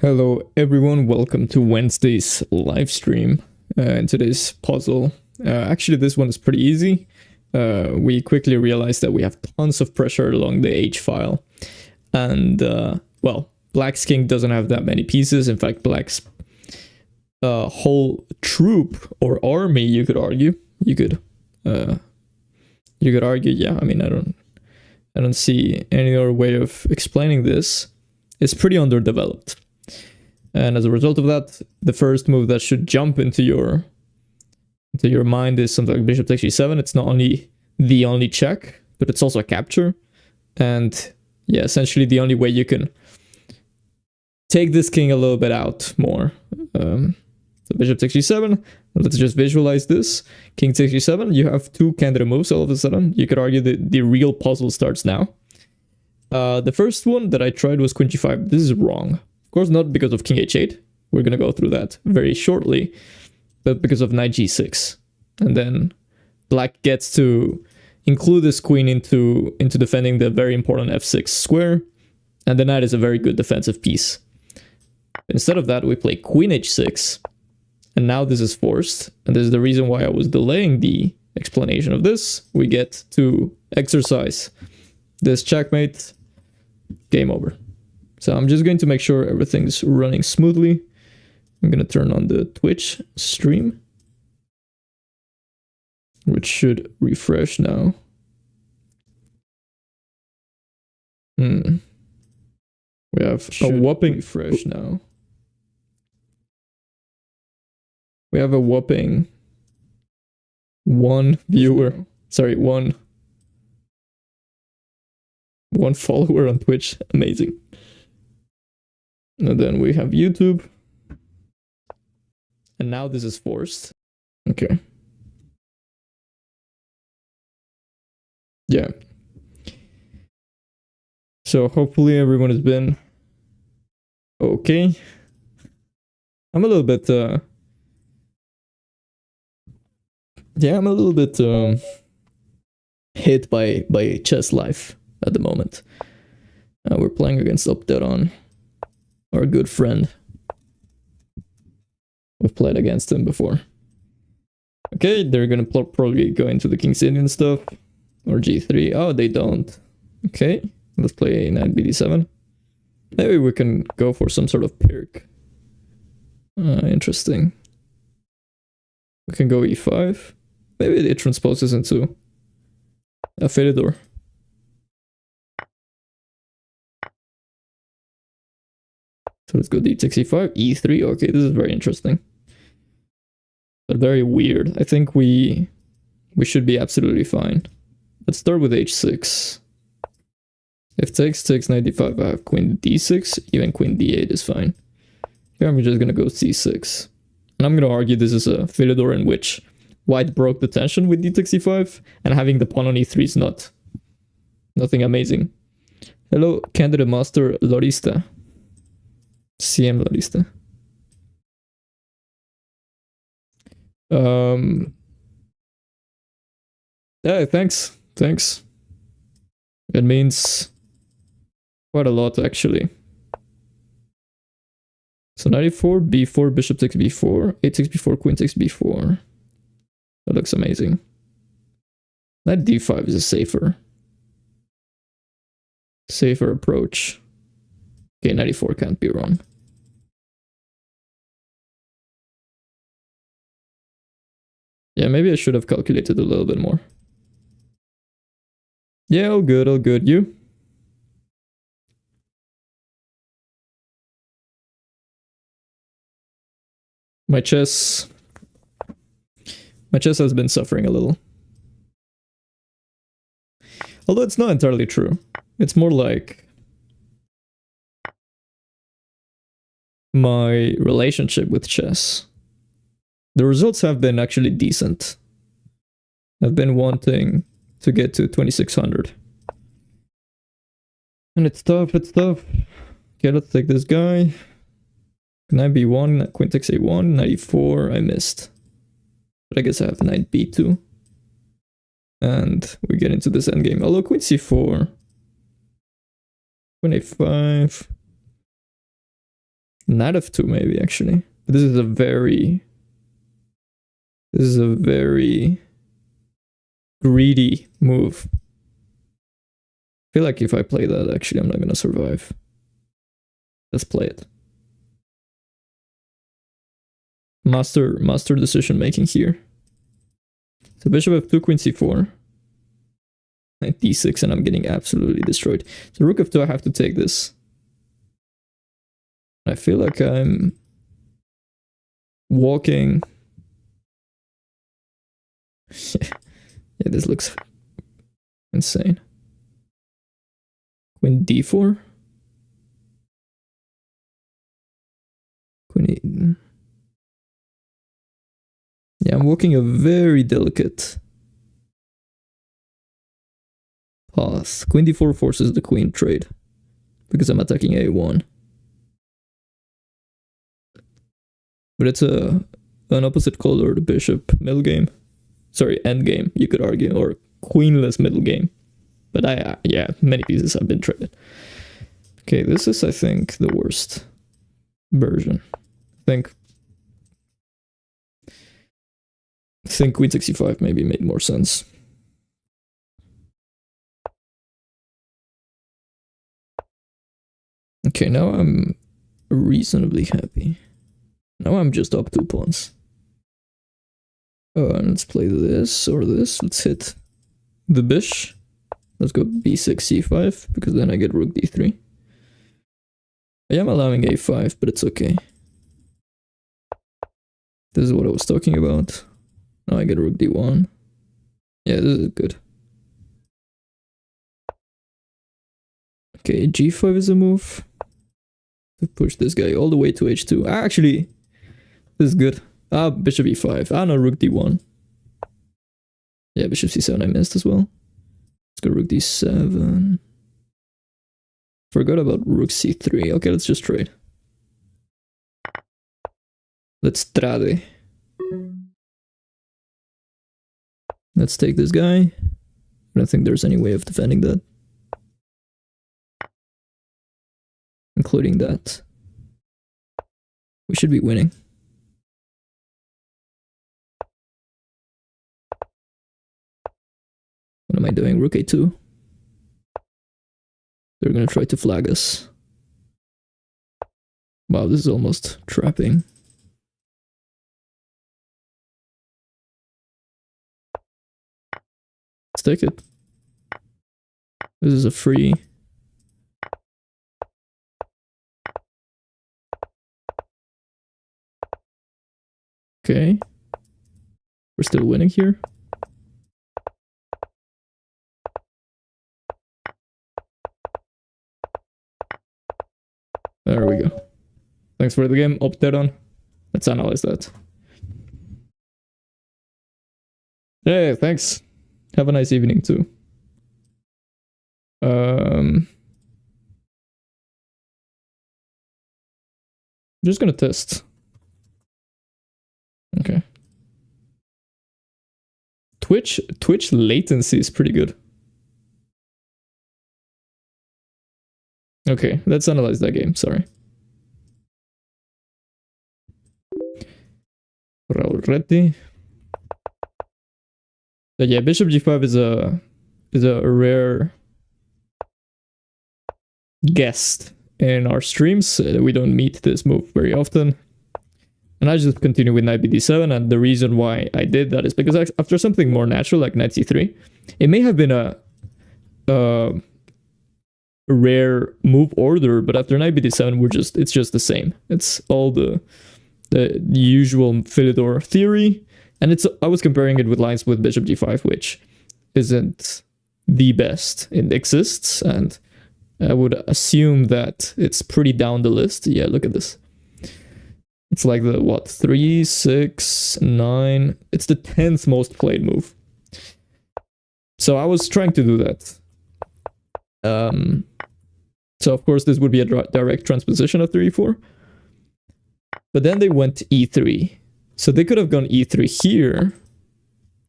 Hello everyone, welcome to Wednesday's live stream. In today's puzzle, actually this one is pretty easy. We quickly realized that we have tons of pressure along the H file. And, well, Black's king doesn't have that many pieces. In fact, Black's whole troop or army, you could argue. You could argue, yeah, I mean, I don't see any other way of explaining this. It's pretty underdeveloped. And as a result of that, the first move that should jump into your mind is something like bishop takes e7. It's not only the only check, but it's also a capture. And yeah, essentially the only way you can take this king a little bit out more. So bishop takes e7. Let's just visualize this. King takes e7. You have two candidate moves all of a sudden. You could argue that the real puzzle starts now. The first one that I tried was queen g5. This is wrong. Of course, not because of king h8. We're going to go through that very shortly. But because of knight g6. And then black gets to include this queen into defending the very important f6 square. And the knight is a very good defensive piece. Instead of that, we play queen h6. And now this is forced. And this is the reason why I was delaying the explanation of this. We get to exercise this checkmate. Game over. So I'm just going to make sure everything's running smoothly. I'm going to turn on the Twitch stream, which should refresh now. We have a whopping refresh now. We have a whopping one follower on Twitch. Amazing. And then we have YouTube. And now this is forced. Okay. Yeah. So hopefully everyone has been okay. I'm a little bit hit by chess life at the moment. We're playing against Upderon, our good friend. We've played against him before. Okay, they're gonna probably go into the King's Indian stuff. Or g3. Oh, they don't. Okay, let's play knight bd7. Maybe we can go for some sort of Pirk. Interesting. We can go e5. Maybe it transposes into a Philidor. So let's go d takes e5, e3. Okay, this is very interesting. But very weird. I think we should be absolutely fine. Let's start with h6. If takes knight d5, I have queen d6. Even queen d8 is fine. Here I'm just gonna go c6. And I'm gonna argue this is a Philidor in which white broke the tension with d takes e5, and having the pawn on e3 is nothing amazing. Hello, candidate master Lorista. CM Lorista. Yeah, thanks. It means quite a lot, actually. So knight e4, b4, bishop takes b4, a takes b4, queen takes b4. That looks amazing. Knight d5 is a safer approach. Okay, knight e4 can't be wrong. Yeah, maybe I should have calculated a little bit more. Yeah, all good. You? My chess has been suffering a little. Although it's not entirely true. It's more like my relationship with chess. The results have been actually decent. I've been wanting to get to 2600. And it's tough. Okay, let's take this guy. Knight b1, queen takes a1, knight e4, I missed. But I guess I have knight b2. And we get into this endgame. Although queen c4. Queen a5. Knight f2 maybe, actually. This is a very greedy move. I feel like if I play that, actually, I'm not gonna survive. Let's play it. Master decision making here. So bishop f2, queen c4. Knight d6, and I'm getting absolutely destroyed. So rook f2, I have to take this. I feel like I'm walking. Yeah, this looks insane. Queen d4. Queen e. Yeah, I'm walking a very delicate path. Queen d4 forces the queen trade because I'm attacking a1. But it's an opposite colored bishop middle game. Sorry, end game, you could argue, or queenless middle game. But yeah, many pieces have been traded. Okay, this is, I think, the worst version. I think queen 65 maybe made more sense. Okay, now I'm reasonably happy. Now I'm just up 2 pawns. And let's play this or this. Let's hit the bish. Let's go b6, c5, because then I get rook d3. I am allowing a5, but it's okay. This is what I was talking about. Now I get rook d1. Yeah, this is good. Okay, g5 is a move. To push this guy all the way to h2. Actually, this is good. Bishop e5. No, rook d1. Yeah, bishop c7 I missed as well. Let's go rook d7. Forgot about rook c3. Okay, let's just trade. Let's trade. Let's take this guy. I don't think there's any way of defending that. Including that. We should be winning. What am I doing? Rook a2. They're gonna try to flag us. Wow, this is almost trapping. Let's take it. This is a free. Okay. We're still winning here. There we go. Thanks for the game, Opteron. Let's analyze that. Hey, thanks. Have a nice evening too. Just gonna test. Okay. Twitch latency is pretty good. Okay, let's analyze that game. Sorry. Already. But yeah, bishop g5 is a rare guest in our streams. We don't meet this move very often. And I just continue with knight bd7, and the reason why I did that is because after something more natural like knight c3, it may have been a rare move order, but after knight bd7, it's just the same. It's all the usual Philidor theory, and I was comparing it with lines with bishop g5, which isn't the best. It exists, and I would assume that it's pretty down the list. Yeah, look at this. It's like the, what, 3, 6, 9. It's the 10th most played move. So I was trying to do that. So of course this would be a direct transposition of 3e4. But then they went e3. So they could have gone e3 here.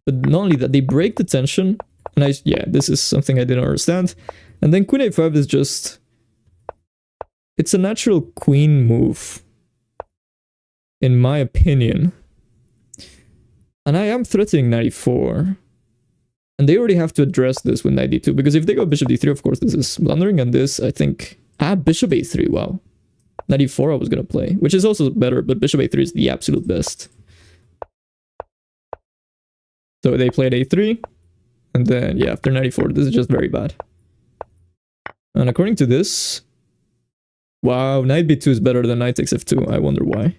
But not only that, they break the tension. And yeah, this is something I didn't understand. And then queen a5 is just... It's a natural queen move. in my opinion. And I am threatening 94. And they already have to address this with knight d2, because if they go bishop d3, of course, this is blundering, and this, I think... bishop a3, wow. Knight e4 I was gonna play, which is also better, but bishop a3 is the absolute best. So they played a3, and then, yeah, after knight e4, this is just very bad. And according to this... Wow, knight b2 is better than knight takes f2, I wonder why.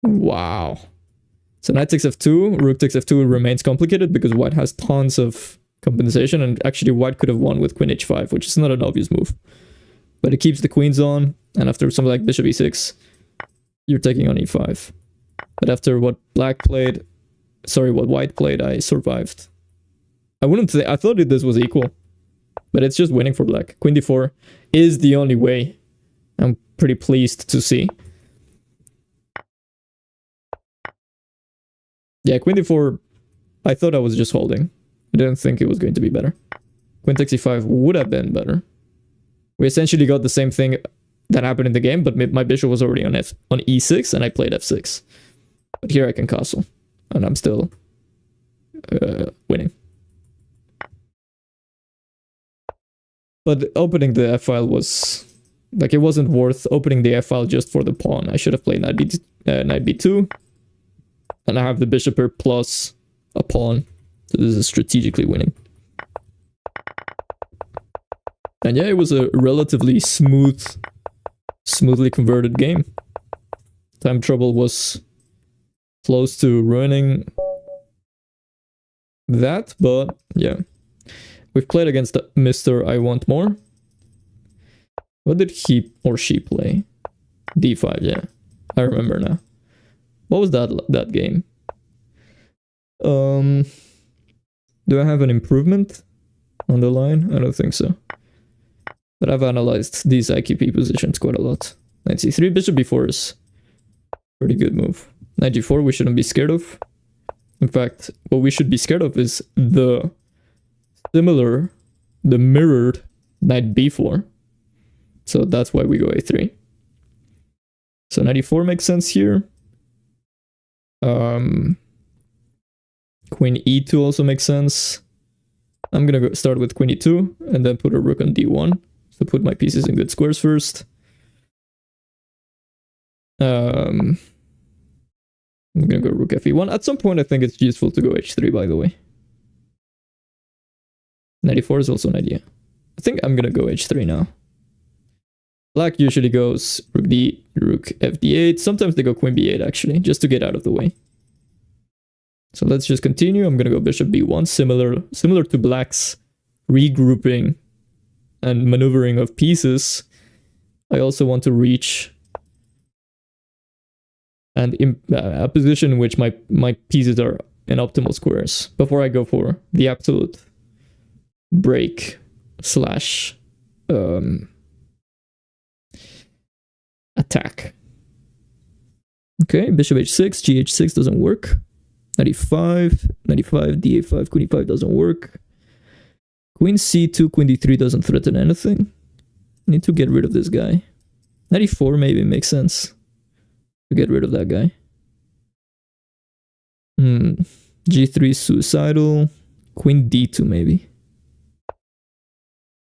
Wow. So knight takes f2, rook takes f2 remains complicated because white has tons of compensation, and actually white could have won with queen h5, which is not an obvious move. But it keeps the queens on, and after something like bishop e6, you're taking on e5. But after what white played, I survived. I wouldn't say, I thought this was equal, but it's just winning for black. Queen d4 is the only way. I'm pretty pleased to see. Yeah, queen d4, I thought I was just holding. I didn't think it was going to be better. Queen takes e5 would have been better. We essentially got the same thing that happened in the game, but my bishop was already on e6, and I played f6. But here I can castle, and I'm still winning. But opening the f-file was... Like, it wasn't worth opening the f-file just for the pawn. I should have played knight b2. And I have the bishop here plus a pawn. So this is strategically winning. And yeah, it was a relatively smoothly converted game. Time trouble was close to ruining that, but yeah. We've played against Mr. I Want More. What did he or she play? d5, yeah. I remember now. What was that game? Do I have an improvement on the line? I don't think so. But I've analyzed these IQP positions quite a lot. Knight c3, bishop b4 is a pretty good move. Knight g4 we shouldn't be scared of. In fact, what we should be scared of is the mirrored knight b4. So that's why we go a3. So knight e4 makes sense here. Queen e2 also makes sense. I'm gonna start with queen e2 and then put a rook on d1. So put my pieces in good squares first. I'm gonna go rook fe1. At some point I think it's useful to go h3, by the way. Knight e4 is also an idea. I think I'm gonna go h3 now. Black usually goes rook f d8. Sometimes they go queen b8 actually, just to get out of the way. So let's just continue. I'm gonna go bishop b1, similar to black's regrouping and maneuvering of pieces. I also want to reach and a position in which my pieces are in optimal squares before I go for the absolute break slash attack. Okay, bishop h6, gh6 doesn't work. Knight e5, d85, queen e5 doesn't work. Queen c2, queen d3 doesn't threaten anything. Need to get rid of this guy. Knight e4 maybe makes sense to get rid of that guy. G3 is suicidal. Queen d2 maybe.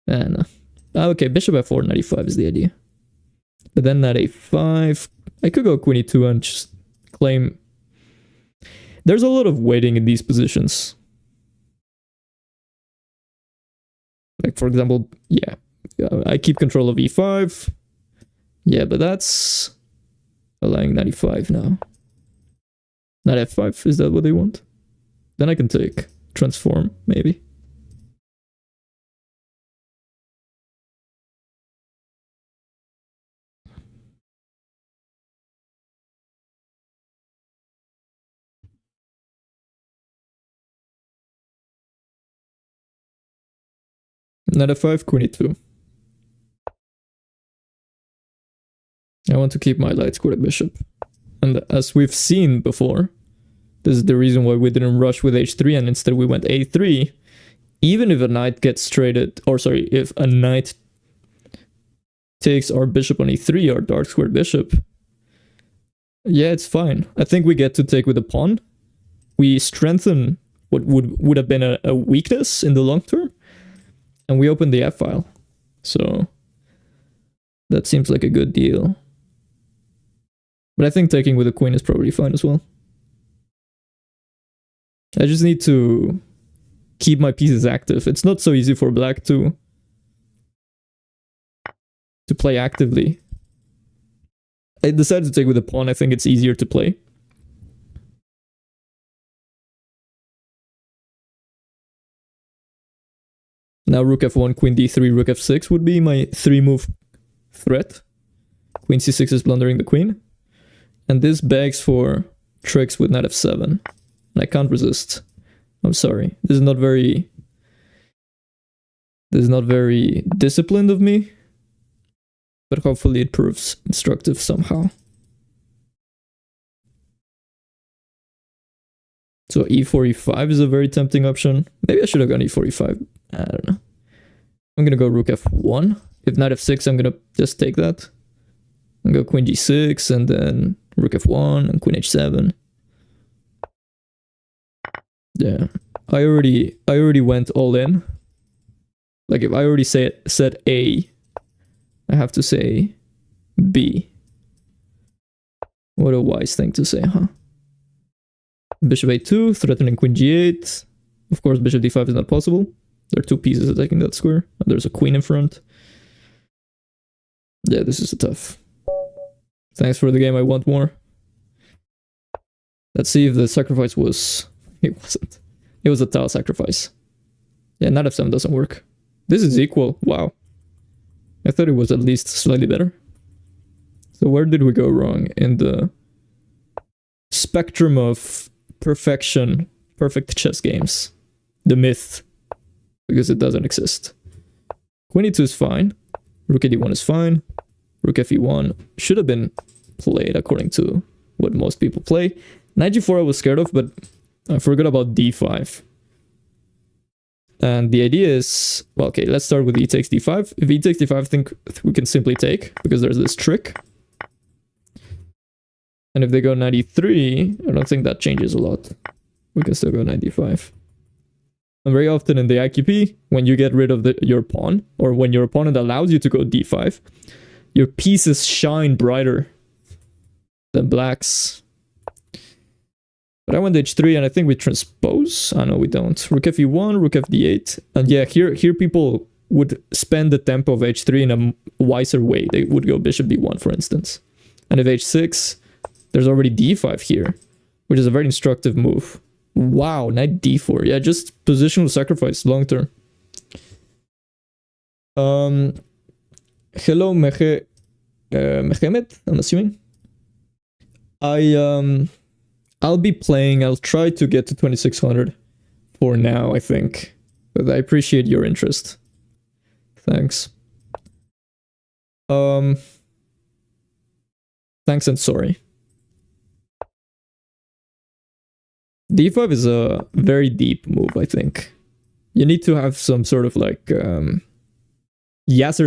And okay, bishop f4, knight e5 is the idea. But then knight a5. I could go queen e2 and just claim. There's a lot of waiting in these positions. Like, for example, yeah, I keep control of e5. Yeah, but that's allowing knight e5 now. Knight f5, is that what they want? Then I can take transform, maybe. Knight f5, queen e2. I want to keep my light square bishop. And as we've seen before, this is the reason why we didn't rush with h3 and instead we went a3. Even if a knight gets traded, or sorry, if a knight takes our bishop on e3, our dark square bishop, Yeah, it's fine. I think we get to take with the pawn. We strengthen what would have been a weakness in the long term, and we open the f-file. So that seems like a good deal. But I think taking with the queen is probably fine as well. I just need to keep my pieces active. It's not so easy for black to play actively. I decided to take with the pawn. I think it's easier to play. Now rook f1, queen d3, rook f6 would be my 3-move threat. Queen c6 is blundering the queen. And this begs for tricks with knight f7. And I can't resist. I'm sorry. This is not very disciplined of me. But hopefully it proves instructive somehow. So e4, e5 is a very tempting option. Maybe I should have gone e4, e5. I don't know. I'm gonna go rook f1. If knight f6, I'm gonna just take that. And go queen g6, and then rook f1, and queen h7. Yeah. I already went all in. Like, if I already said A, I have to say B. What a wise thing to say, huh? Bishop a2, threatening queen g8. Of course, bishop d5 is not possible. There are two pieces attacking that square. And there's a queen in front. Yeah, this is tough. Thanks for the game, I want more. Let's see if the sacrifice was... It wasn't. It was a tile sacrifice. Yeah, knight f7 doesn't work. This is equal. Wow. I thought it was at least slightly better. So where did we go wrong in the spectrum of perfection, perfect chess games? The myth. Because it doesn't exist. Queen e2 is fine. Rook d1 is fine. Rook fe1 should have been played according to what most people play. Knight g4 I was scared of, but I forgot about d5. And the idea is, well, okay, let's start with e takes d5. If e takes d5, I think we can simply take, because there's this trick. And if they go knight e3, I don't think that changes a lot. We can still go knight d5. And very often in the IQP, when you get rid of your pawn, or when your opponent allows you to go d5, your pieces shine brighter than black's. But I went h3, and I think we transpose. Oh, no, we don't. Rook fe1, rook fd8. And yeah, here people would spend the tempo of h3 in a wiser way. They would go bishop b1, for instance. And if h6, there's already d5 here, which is a very instructive move. Wow, knight d4. Yeah, just positional sacrifice, long term. Hello, Mehmet, I'm assuming. I'll be playing. I'll try to get to 2600 for now, I think. But I appreciate your interest. Thanks. Thanks and sorry. d5 is a very deep move, I think. You need to have some sort of like Yasser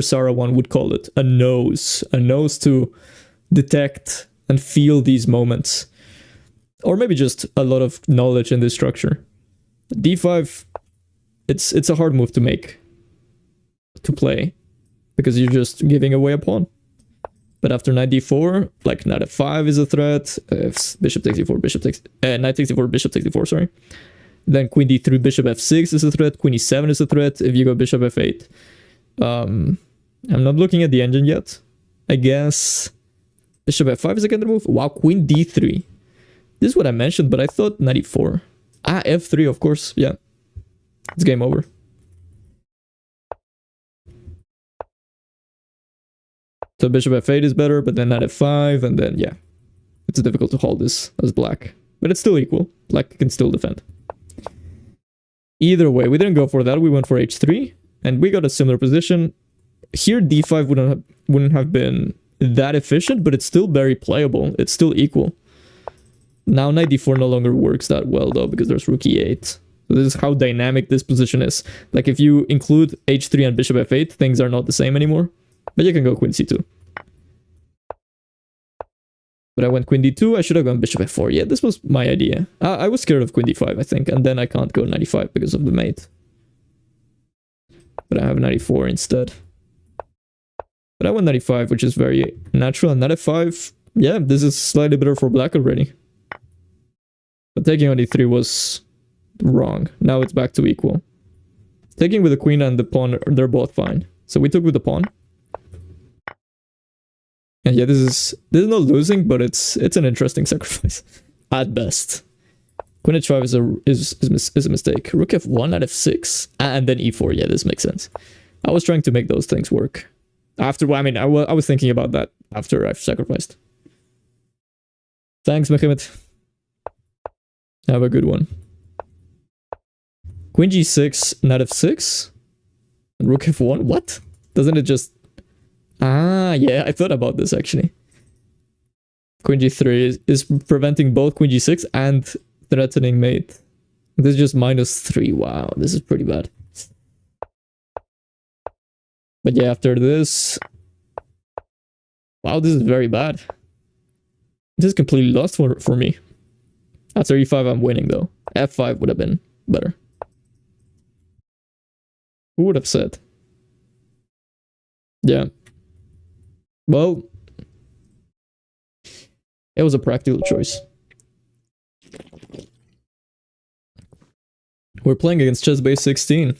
Sarawan would call it a nose to detect and feel these moments, or maybe just a lot of knowledge in this structure. d5, it's a hard move to play, because you're just giving away a pawn. But after knight d4, like knight f5 is a threat. Bishop takes d4, knight takes d4, bishop takes d4, sorry. Then queen d3, bishop f6 is a threat. Queen e7 is a threat if you go bishop f8. I'm not looking at the engine yet. I guess bishop f5 is a counter move. Wow, queen d3. This is what I mentioned, but I thought knight e4. Ah, f3, of course. Yeah. It's game over. So bishop f8 is better, but then knight f5, and then, yeah. It's difficult to hold this as black. But it's still equal. Black can still defend. Either way, we didn't go for that. We went for h3, and we got a similar position. Here, d5 wouldn't have been that efficient, but it's still very playable. It's still equal. Now, knight d4 no longer works that well, though, because there's rook e8. So this is how dynamic this position is. Like, if you include h3 and bishop f8, things are not the same anymore. But you can go queen c2. But I went queen d2. I should have gone bishop f4. Yeah, this was my idea. I was scared of queen d5, I think. And then I can't go 95 because of the mate. But I have 94 instead. But I went 95, which is very natural. And knight f5, yeah, this is slightly better for black already. But taking on d3 was wrong. Now it's back to equal. Taking with the queen and the pawn, they're both fine. So we took with the pawn. And yeah, this is not losing, but it's an interesting sacrifice at best. Queen h5 is a mistake. Rook f1 at f6 and then e4. Yeah, this makes sense. I was trying to make those things work. After, I mean, I was thinking about that after I've sacrificed. Thanks, Mehmet. Have a good one. Queen g6, knight f6, and rook f1. What? Doesn't it just... Ah, yeah, I thought about this actually. Queen g3 is preventing both queen g6 and threatening mate. This is just -3. Wow, this is pretty bad. But yeah, after this... Wow, this is very bad. This is completely lost for me. After e5, I'm winning though. f5 would have been better. Who would have said? Yeah. Well, it was a practical choice. We're playing against chess base 16.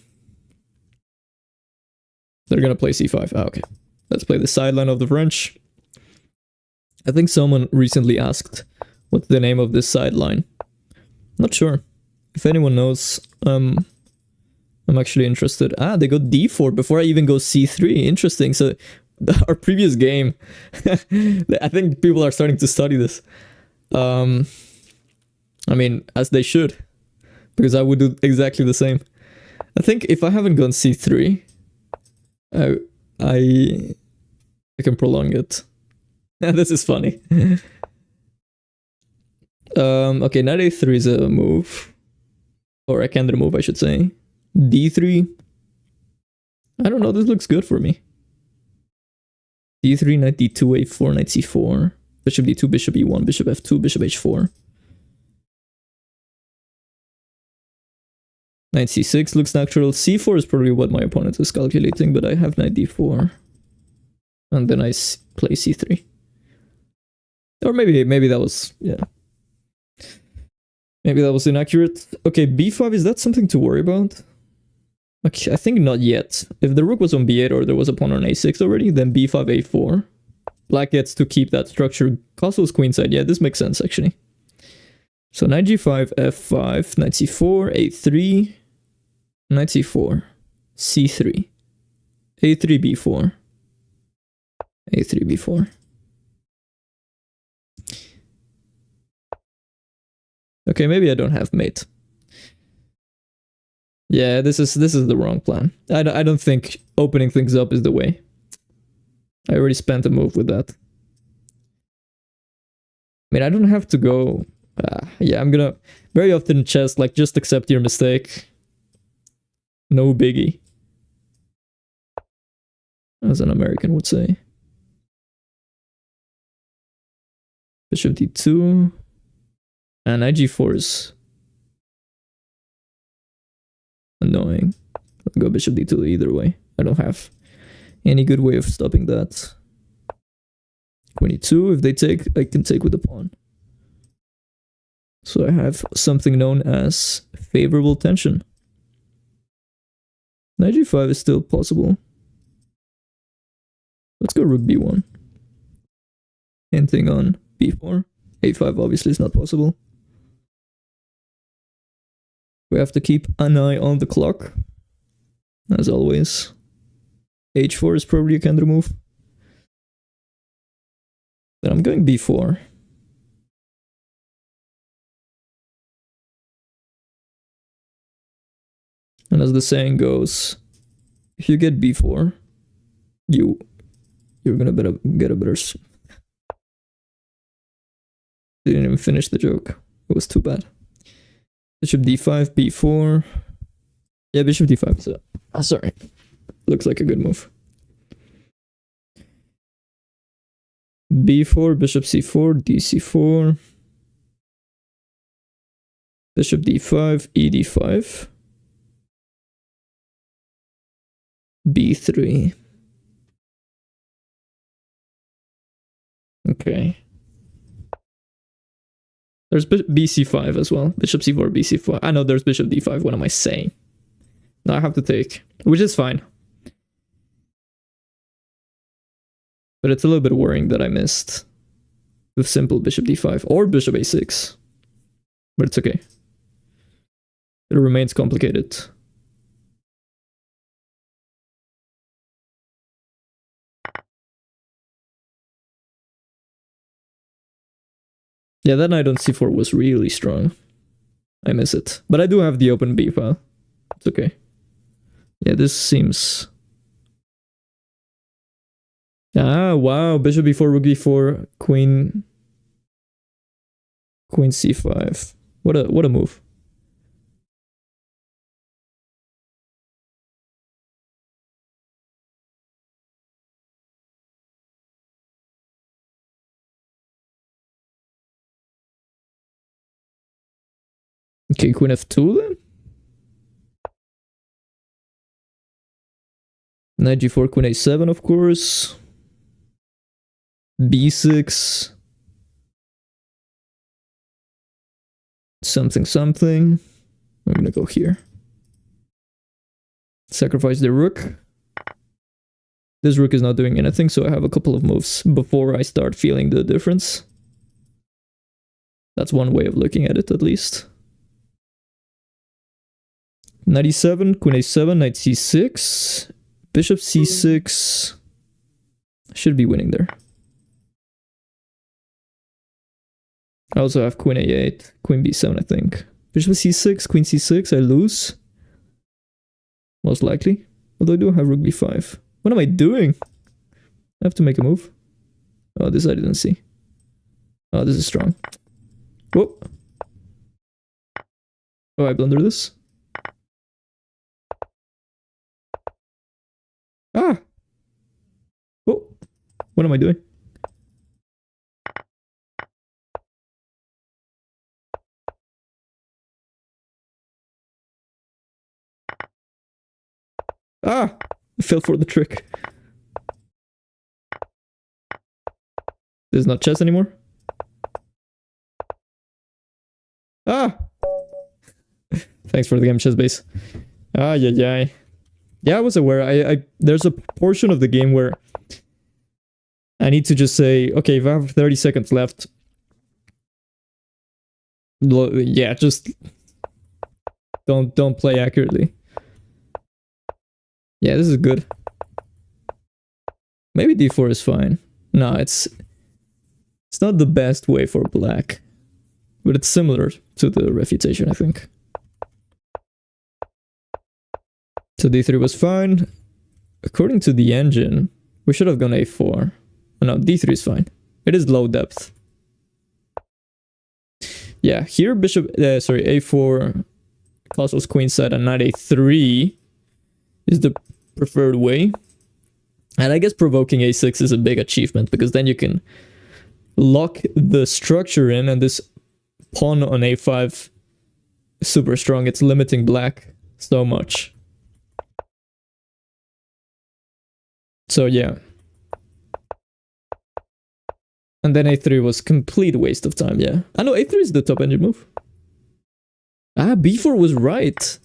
They're gonna play c5. Ah, okay. Let's play the sideline of the French. I think someone recently asked what's the name of this sideline. Not sure. If anyone knows, I'm actually interested. Ah, they go d4 before I even go c3. Interesting. So our previous game, I think people are starting to study this. I mean, as they should, because I would do exactly the same. I think if I haven't gone c3, I can prolong it. This is funny. Okay, knight a3 is a move, or a counter move, I should say. d3. I don't know. This looks good for me. d3, knight d2, a4, knight c4, bishop d2, bishop e1, bishop f2, bishop h4. Knight c6 looks natural. c4 is probably what my opponent is calculating, but I have knight d4. And then I play c3. Or maybe that was, yeah. Maybe that was inaccurate. Okay, b5, is that something to worry about? Okay, I think not yet. If the rook was on b8 or there was a pawn on a6 already, then b5, a4. Black gets to keep that structure. Castle's queenside. Yeah, this makes sense, actually. So knight g5, f5, knight c4, a3, knight c4, c3, a3, b4, a3, b4. Okay, maybe I don't have mate. Yeah, this is the wrong plan. I don't think opening things up is the way. I already spent a move with that. I mean, I don't have to go... yeah, I'm gonna... Very often in chess, like, just accept your mistake. No biggie. As an American would say. Bishop d2. And knight g4 is... annoying. I'll go bishop d2 either way. I don't have any good way of stopping that. Queen e2, if they take, I can take with the pawn. So I have something known as favorable tension. Knight g5 is still possible. Let's go rook b1. Hinting on b4. a5 obviously is not possible. We have to keep an eye on the clock, as always. h4 is probably a counter move. Then I'm going b4. And as the saying goes, if you get b4, you're gonna get a better... Didn't even finish the joke. It was too bad. Bishop d5, b4. Yeah, bishop d5. So, sorry. Looks like a good move. b4, bishop c4, dc4, bishop d5, ed5, b3. Okay. There's bc5 as well. Bishop c4, bc4. I know there's bishop d5. What am I saying? Now I have to take, which is fine. But it's a little bit worrying that I missed with simple bishop d5 or bishop a6. But it's okay. It remains complicated. Yeah, that knight on c4 was really strong. I miss it. But I do have the open b file. It's okay. Yeah, this seems... Ah, wow. Bishop b4, rook b4, queen c5. What a move. Okay, queen f2 then? Knight g4, queen a7, of course. b6. Something. I'm gonna go here. Sacrifice the rook. This rook is not doing anything, so I have a couple of moves before I start feeling the difference. That's one way of looking at it, at least. Knight e7, queen a7, knight c6, bishop c6. I should be winning there. I also have queen a8, queen b7, I think. Bishop c6, queen c6, I lose. Most likely. Although I do have rook b5. What am I doing? I have to make a move. Oh, this I didn't see. Oh, this is strong. Whoa. Oh, I blunder this. Ah! Oh! What am I doing? Ah! I fell for the trick. This is not chess anymore. Ah! Thanks for the game, chess base. Ah, yeah. Yeah, I was aware. There's a portion of the game where I need to just say, okay, if I have 30 seconds left, yeah, just don't play accurately. Yeah, this is good. Maybe d4 is fine. No, it's not the best way for black, but it's similar to the refutation, I think. So d3 was fine. According to the engine, we should have gone a4. Oh, no, d3 is fine. It is low depth. Yeah, here bishop, a4 castles queenside and knight a3 is the preferred way. And I guess provoking a6 is a big achievement because then you can lock the structure in, and this pawn on a5 is super strong. It's limiting black so much. So yeah. And then a3 was complete waste of time, yeah. I know a3 is the top engine move. Ah, b4 was right.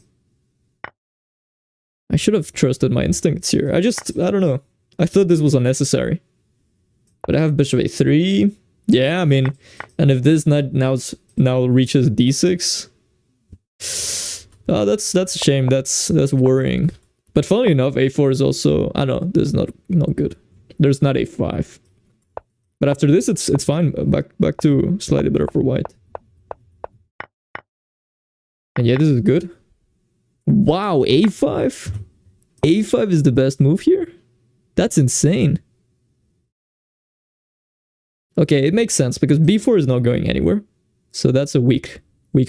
I should have trusted my instincts here. I don't know. I thought this was unnecessary. But I have bishop a3. Yeah, I mean, and if this knight now reaches d6, oh, that's a shame. That's worrying. But funnily enough, a4 is also, I don't know, this is not good. There's not a5. But after this, it's fine. Back to slightly better for white. And yeah, this is good. Wow, a5? a5 is the best move here? That's insane. Okay, it makes sense because b4 is not going anywhere. So that's a weak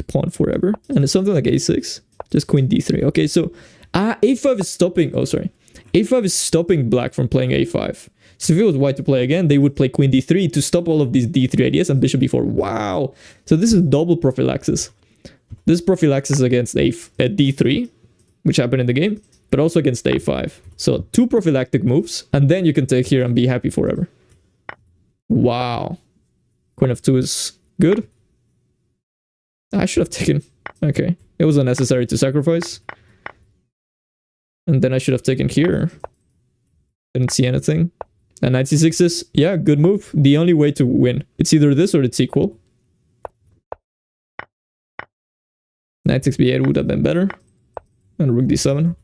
pawn forever. And it's something like a6. Just queen d3. Okay, so a5 is stopping... Oh, sorry. a5 is stopping black from playing a5. So if it was white to play again, they would play queen d3 to stop all of these d3 ideas and bishop b4. Wow. So this is double prophylaxis. This prophylaxis against d3, which happened in the game, but also against a5. So 2 prophylactic moves, and then you can take here and be happy forever. Wow. Queen f2 is good. I should have taken... Okay. It was unnecessary to sacrifice. And then I should have taken here. Didn't see anything. And knight c6 is, yeah, good move. The only way to win. It's either this or it's equal. Knight 6b8 would have been better. And rook d7.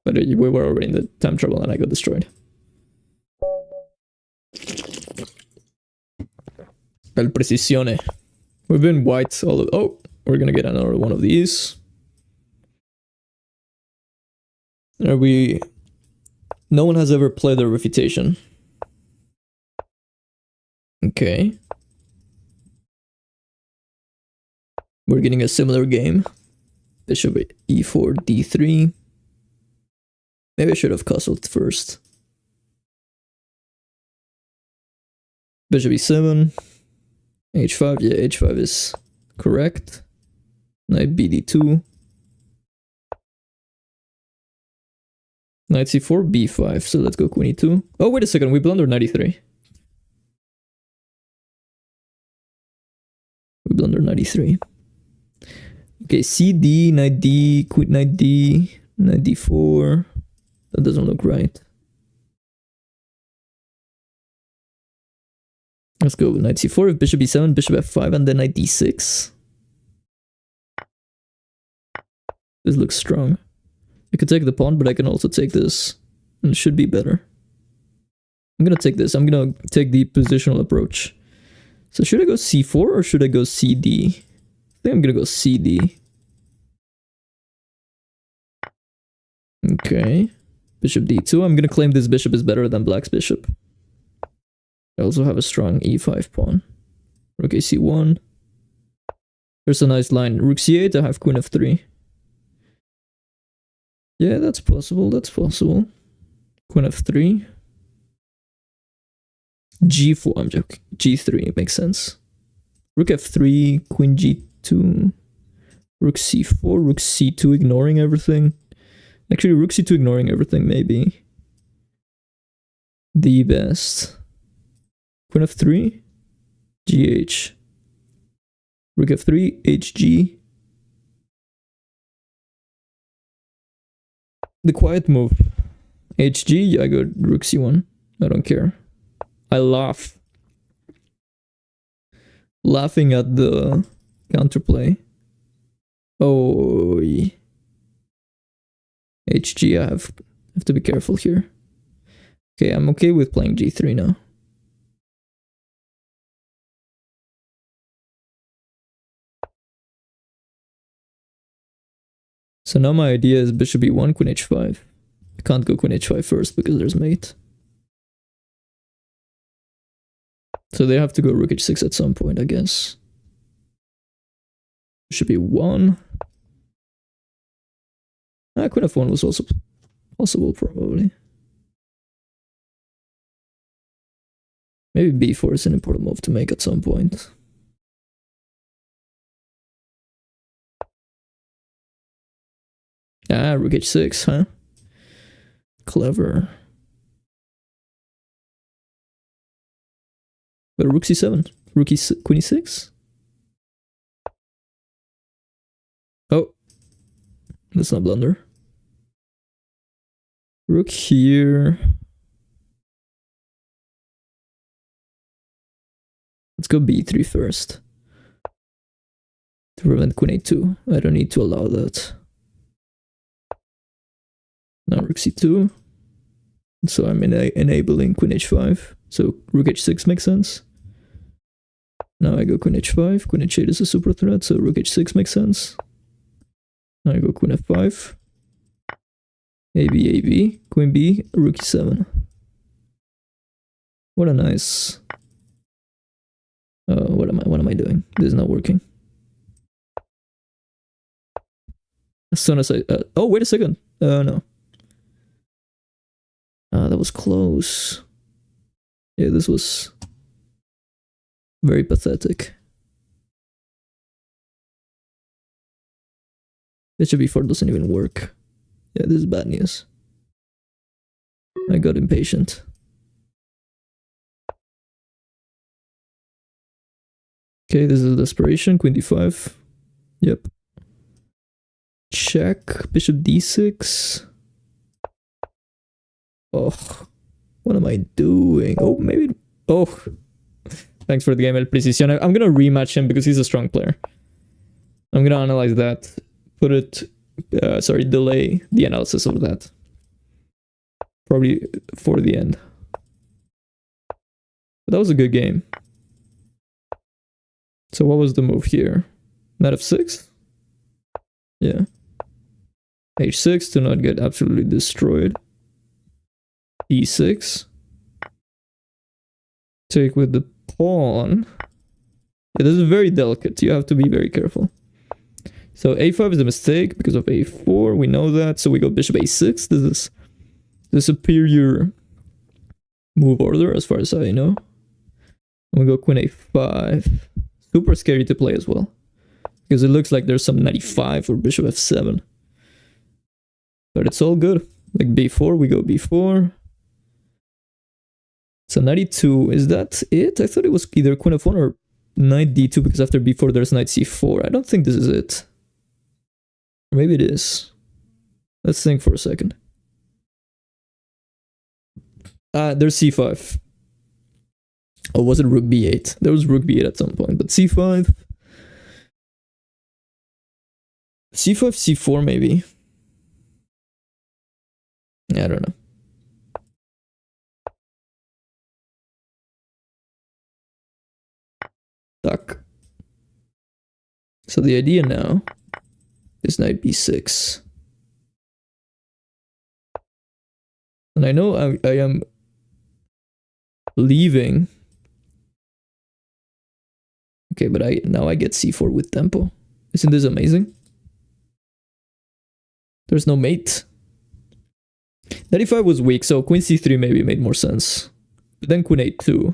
But we were already in the time trouble and I got destroyed. El Precisione. We've been white all of... Oh, we're gonna get another one of these. Are we... No one has ever played a refutation. Okay. We're getting a similar game. Bishop e4, d3. Maybe I should have castled first. Bishop e7. h5, yeah, h5 is correct. Knight bd2. Knight c4, b5, so let's go queen e2. Oh, wait a second, we blundered knight e3. We blundered knight e3. Okay, cd, knight d, queen knight d, knight d4. That doesn't look right. Let's go with knight c4, bishop e7, bishop f5, and then knight d6. This looks strong. I could take the pawn, but I can also take this. And it should be better. I'm gonna take this. I'm gonna take the positional approach. So should I go c4 or should I go cd? I think I'm gonna go cd. Okay. Bishop d2. I'm gonna claim this bishop is better than black's bishop. I also have a strong e5 pawn. Rook ac1. There's a nice line. Rook c8, I have queen f3. Yeah, that's possible, that's possible. Queen f3. g4, I'm joking. g3, makes sense. Rook f3, queen g2. Rook c4, rook c2 ignoring everything. Actually, rook c2 ignoring everything, maybe. The best. Queen f3, gh. Rook f3, hg. The quiet move. HG, I go rook c1. I don't care. I laugh. Laughing at the counterplay. Oh. HG, I have to be careful here. Okay, I'm okay with playing g3 now. So now my idea is bishop e1, queen h5. I can't go queen h5 first because there's mate. So they have to go rook h6 at some point, I guess. Bishop e1. Queen f1 was also possible, probably. Maybe b4 is an important move to make at some point. Rook h6, huh? Clever. But rook c7, queen e6. Oh, let's not blunder. Rook here. Let's go b3 first. To prevent queen a2. I don't need to allow that. Now rook c2. So I'm enabling queen h5. So rook h6 makes sense. Now I go queen h5. Queen h8 is a super threat, so rook h6 makes sense. Now I go queen f5. AB, queen b, rook e7. What a nice... what am I doing? This is not working. As soon as I... oh, wait a second. No. That was close. Yeah, this was very pathetic. Bishop e4 doesn't even work. Yeah, this is bad news. I got impatient. Okay, this is desperation. Queen d5. Yep. Check. Bishop d6. Oh, what am I doing? Oh, maybe. Oh, thanks for the game, El Precision. I'm gonna rematch him because he's a strong player. I'm gonna analyze that. Put it. Delay the analysis of that. Probably for the end. But that was a good game. So what was the move here? Knight f6? Yeah. h6 to not get absolutely destroyed. e6. Take with the pawn. Yeah, this is very delicate. You have to be very careful. So a5 is a mistake because of a4. We know that. So we go bishop a6. This is the superior move order as far as I know. And we go queen a5. Super scary to play as well. Because it looks like there's some 95 for bishop f7. But it's all good. Like b4, we go b4. So 92, is that it? I thought it was either queen f1 or knight d2 because after b4 there's knight c4. I don't think this is it. Or maybe it is. Let's think for a second. There's c5. Or was it rook b8? There was rook b8 at some point, but c5. c5, c4 maybe. I don't know. Duck. So the idea now is knight b6. And I know I am leaving. Okay, but now I get c4 with tempo. Isn't this amazing? There's no mate. 95 was weak, so queen c3 maybe made more sense. But then queen a2.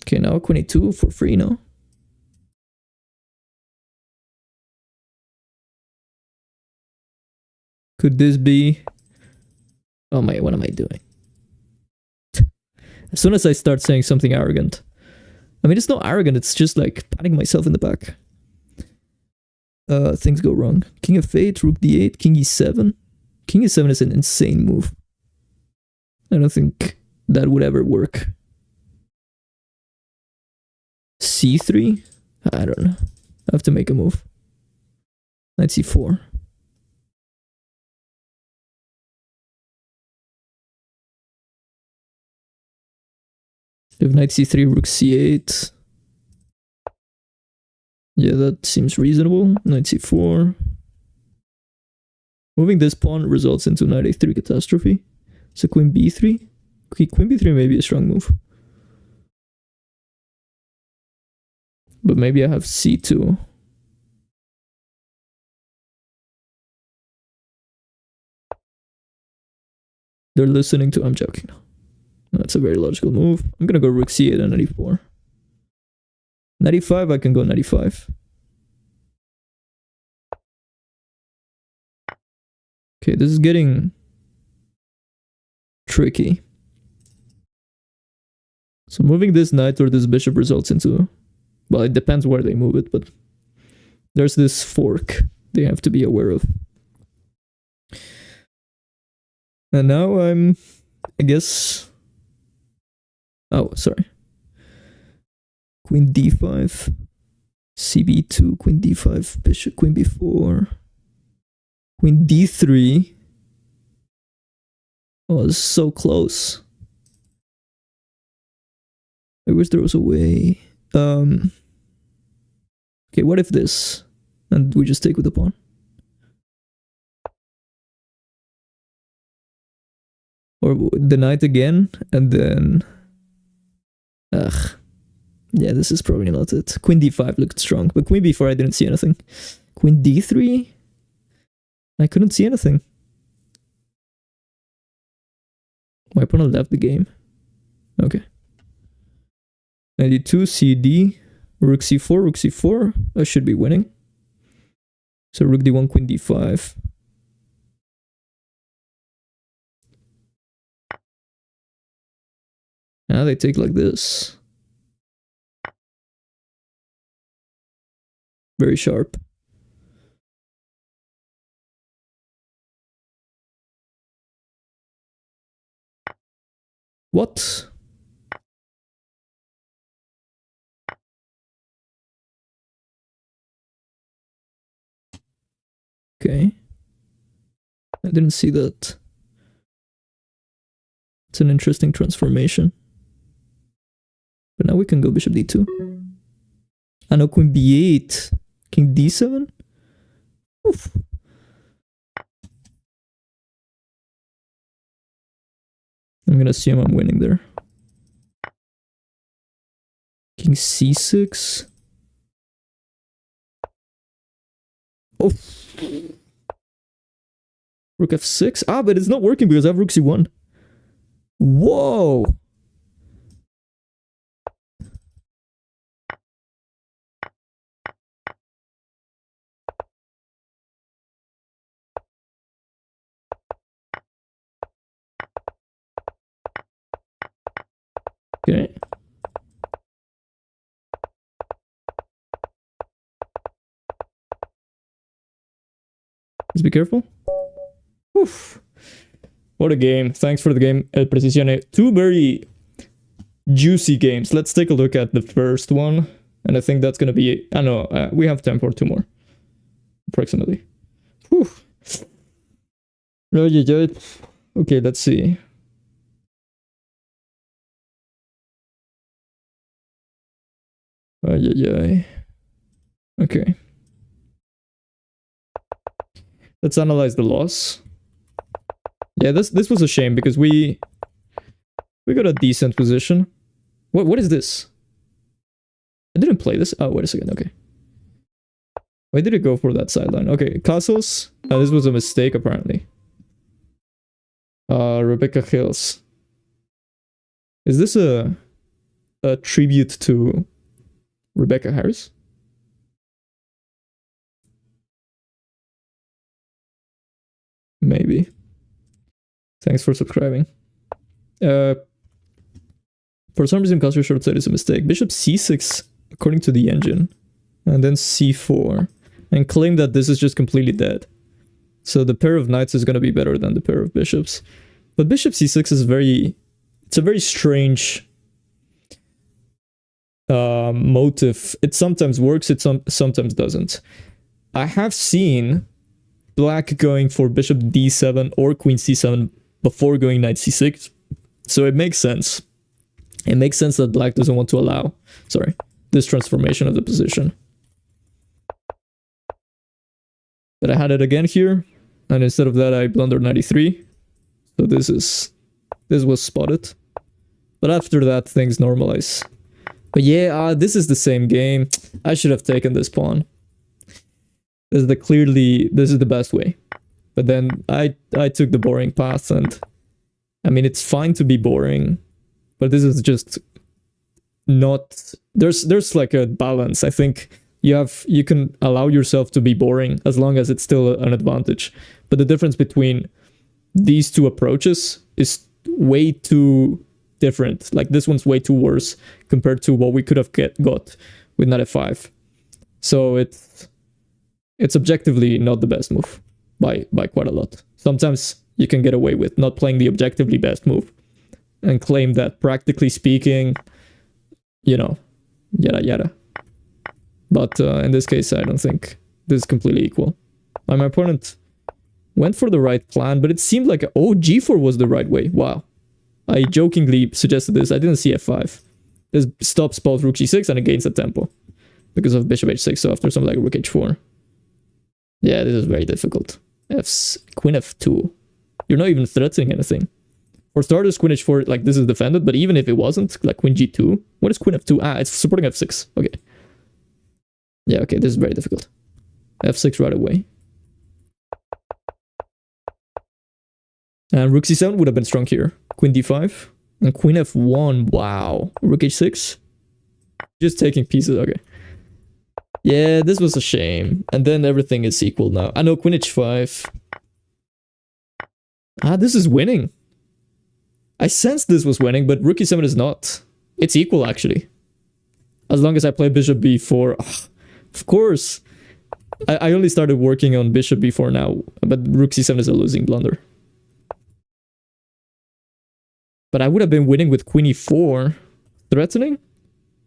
Okay, now queen a2 for free now. Could this be... Oh my, what am I doing? As soon as I start saying something arrogant. I mean, it's not arrogant, it's just like patting myself in the back. Things go wrong. King f8, rook d8, king e7. King e7 is an insane move. I don't think that would ever work. c3? I don't know. I have to make a move. Knight c4. If knight c3, rook c8. Yeah, that seems reasonable. Knight c4. Moving this pawn results into knight a3 catastrophe. So queen b3. Okay, queen b3 may be a strong move. But maybe I have c2. They're listening to... I'm joking. That's a very logical move. I'm gonna go rook c8 and knight e4. Knight e5, I can go knight e5. Okay, this is getting tricky. So moving this knight or this bishop results into... Well, it depends where they move it, but there's this fork they have to be aware of. And now I'm... I guess... Oh, sorry. Queen d5. cb2, queen d5, bishop, queen b4. Queen d3. Oh, it's so close. I wish there was a way. Okay, what if this? And we just take with the pawn. Or the knight again, and then... Ugh. Yeah, this is probably not it. Queen d5 looked strong, but queen b4 I didn't see anything. Queen d3? I couldn't see anything. My opponent left the game. Okay. 92 CD. Rook c4, rook c4. I should be winning. So rook d1, queen d5. Now they take like this. Very sharp. What? Okay. I didn't see that. It's an interesting transformation. But now we can go bishop d2. I know queen b8. King d7? Oof. I'm gonna assume I'm winning there. King c6. Oh. Rook f6. Ah, but it's not working because I have rook c1. Whoa. Okay. Let's be careful. Oof. What a game. Thanks for the game, El Precisione. Two very juicy games. Let's take a look at the first one. And I think that's going to be... I know, we have time for two more. Approximately. Whew. Okay, let's see. Okay. Let's analyze the loss. Yeah, this was a shame because we got a decent position. What is this? I didn't play this. Oh, wait a second. Okay. Why did it go for that sideline? Okay, castles. This was a mistake apparently. Rebecca Hills. Is this a tribute to Rebecca Harris? Maybe. Thanks for subscribing. For some reason, Castle Short said it's a mistake. Bishop c6, according to the engine, and then c4, and claim that this is just completely dead. So the pair of knights is going to be better than the pair of bishops. But bishop c6 is it's a very strange motive. It sometimes works, it sometimes doesn't. I have seen black going for bishop d7 or queen c7 before going knight c6, so it makes sense. It makes sense that black doesn't want to allow, this transformation of the position. But I had it again here, and instead of that I blundered 93. So this was spotted. But after that things normalize. But yeah, this is the same game. I should have taken this pawn. This is the best way. But then I took the boring path, and I mean it's fine to be boring, but this is just not there's like a balance. I think you can allow yourself to be boring as long as it's still an advantage. But the difference between these two approaches is way too different. Like this one's way too worse compared to what we could have got with knight f5. So it's objectively not the best move by quite a lot. Sometimes you can get away with not playing the objectively best move and claim that practically speaking, yada yada. But in this case, I don't think this is completely equal. My opponent went for the right plan, but it seemed like, g4 was the right way. Wow. I jokingly suggested this. I didn't see f5. This stops both rook g6 and it gains the tempo because of bishop h6. So after something like rook h4. Yeah, this is very difficult. Queen f2. You're not even threatening anything. For starters, queen h4, like this is defended, but even if it wasn't, like queen g2. What is queen f2? Ah, it's supporting f6. Okay. Yeah, okay, this is very difficult. f6 right away. And rook c7 would have been strong here. Queen d5. And queen f1. Wow. Rook h6. Just taking pieces. Okay. Yeah, this was a shame. And then everything is equal now. I know queen h5. Ah, this is winning. I sensed this was winning, but rook e7 is not. It's equal, actually. As long as I play bishop b4. Ugh, of course. I only started working on bishop b4 now, but rook c7 is a losing blunder. But I would have been winning with queen e4. Threatening?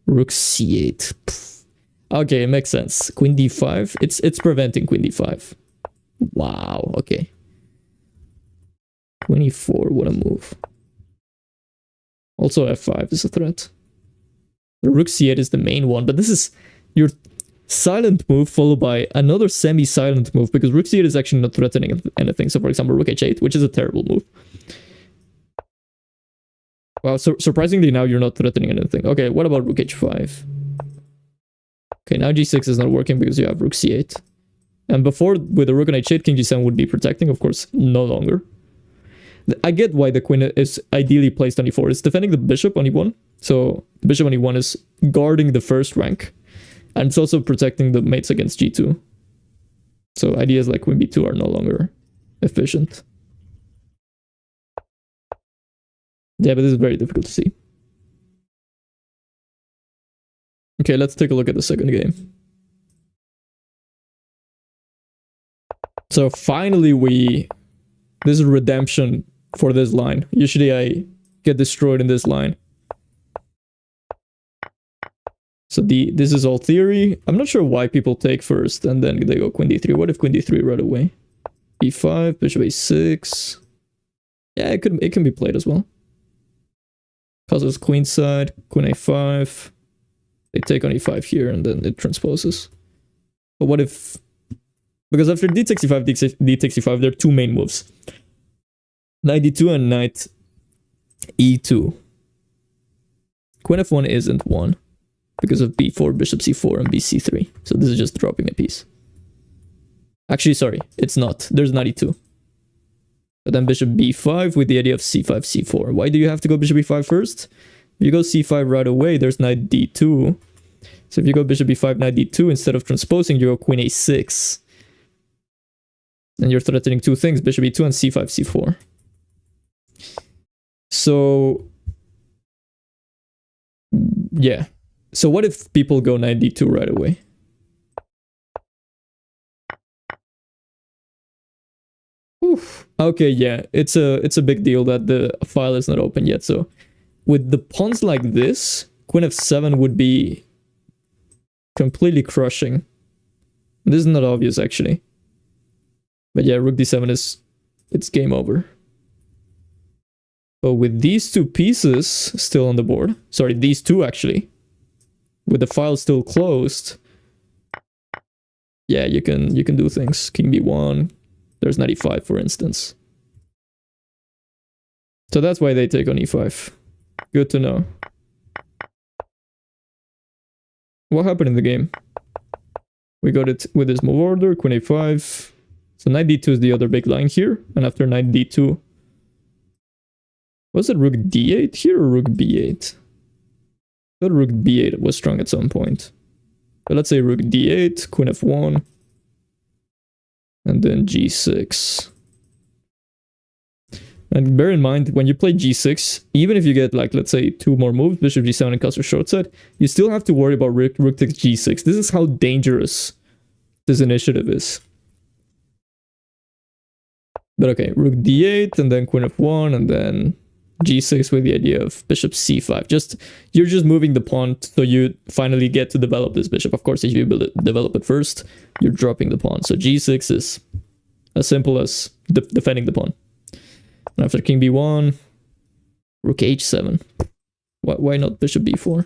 Rook c8. Pfft. Okay, it makes sense. Queen d5. It's preventing queen d5. Wow, okay. Queen e4, what a move. Also f5 is a threat. The rook c8 is the main one, but this is your silent move followed by another semi-silent move, because rook c8 is actually not threatening anything. So for example, rook h8, which is a terrible move. Wow, so surprisingly now you're not threatening anything. Okay, what about rook h5? Okay, now g6 is not working because you have rook c8. And before, with the rook on h8, king g7 would be protecting, of course, no longer. I get why the queen is ideally placed on e4. It's defending the bishop on e1. So the bishop on e1 is guarding the first rank. And it's also protecting the mates against g2. So ideas like queen b2 are no longer efficient. Yeah, but this is very difficult to see. Okay, let's take a look at the second game. So finally this is redemption for this line. Usually I get destroyed in this line. So this is all theory. I'm not sure why people take first and then they go queen d3. What if queen d3 right away? e5, bishop a6. Yeah, it can be played as well. Causes queenside, queen a5. They take on e5 here and then it transposes. But what if... Because after d takes e5, d takes e5, there are two main moves. Knight d2 and knight e2. Queen f1 isn't one. Because of b4, bishop c4, and bc3. So this is just dropping a piece. Actually, sorry, it's not. There's knight e2. But then bishop b5 with the idea of c5, c4. Why do you have to go bishop b5 first? If you go c5 right away, there's knight d2. So if you go bishop b5, knight d2, instead of transposing, you go queen a6. And you're threatening two things, bishop e2 and c5, c4. So, yeah. So what if people go knight d2 right away? Oof. Okay, yeah, it's a big deal that the file is not open yet. So with the pawns like this, queen f7 would be completely crushing. This is not obvious actually. But yeah, rook d7 it's game over. But with these two pieces still on the board, sorry, these two actually, with the file still closed, yeah, you can do things. King b1, there's knight e5 for instance. So that's why they take on e5. Good to know. What happened in the game? We got it with this move order, queen a5. So knight d2 is the other big line here, and after knight d2, was it rook d8 here or rook b8? I thought rook b8 was strong at some point. But let's say rook d8, queen f1, and then g6. And bear in mind, when you play g6, even if you get, like, let's say, two more moves, bishop g7 and castle short side, you still have to worry about rook takes g6. This is how dangerous this initiative is. But okay, rook d8, and then queen f1, and then g6 with the idea of bishop c5. You're just moving the pawn so you finally get to develop this bishop. Of course, if you develop it first, you're dropping the pawn. So g6 is as simple as defending the pawn. And after king b1, rook h7. Why not bishop b4?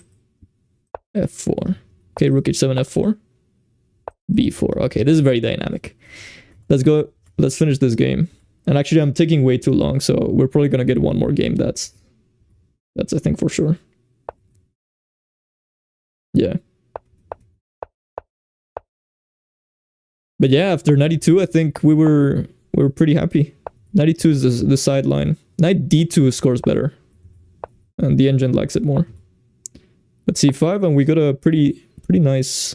f4. Okay, rook h7, f4. b4. Okay, this is very dynamic. Let's go. Let's finish this game. And actually, I'm taking way too long, so we're probably gonna get one more game. That's I think for sure. Yeah. But yeah, after 92, I think we were pretty happy. 92 is the sideline. Knight d2 scores better. And the engine likes it more. But c5, and we got a pretty nice...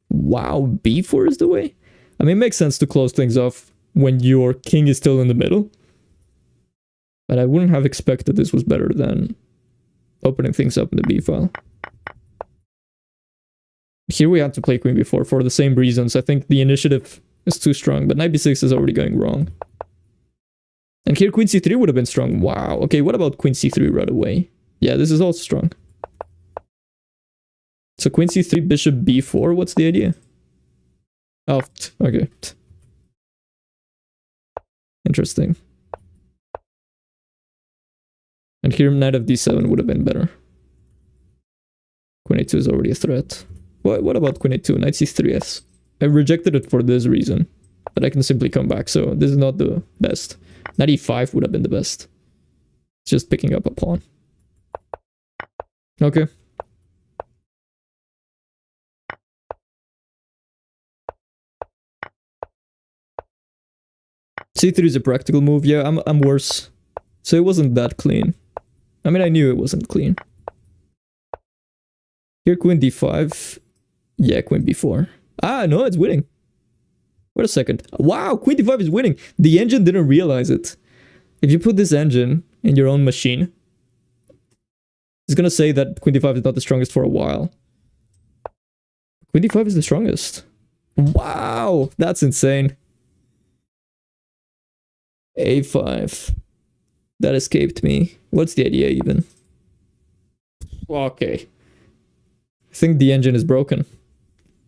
Wow, b4 is the way? I mean, it makes sense to close things off when your king is still in the middle. But I wouldn't have expected this was better than opening things up in the b file. Here we had to play queen b4 for the same reasons. I think the initiative is too strong, but knight b6 is already going wrong. And here queen c3 would have been strong. Wow. Okay, what about queen c3 right away? Yeah, this is also strong. So queen c3, bishop b4, what's the idea? Oh, okay. Interesting. And here knight of d7 would have been better. Queen a2 is already a threat. What about queen a2? Knight c3, yes. I rejected it for this reason. But I can simply come back, so this is not the best. Knight e5 would have been the best. Just picking up a pawn. Okay. c3 is a practical move. Yeah, I'm worse. So it wasn't that clean. I mean, I knew it wasn't clean. Here, queen d5. Yeah, queen b4. Ah, no, it's winning. Wait a second. Wow, queen d5 is winning. The engine didn't realize it. If you put this engine in your own machine, it's gonna say that queen d5 is not the strongest for a while. Queen d5 is the strongest. Wow, that's insane. a5. That escaped me. What's the idea even? Okay. I think the engine is broken.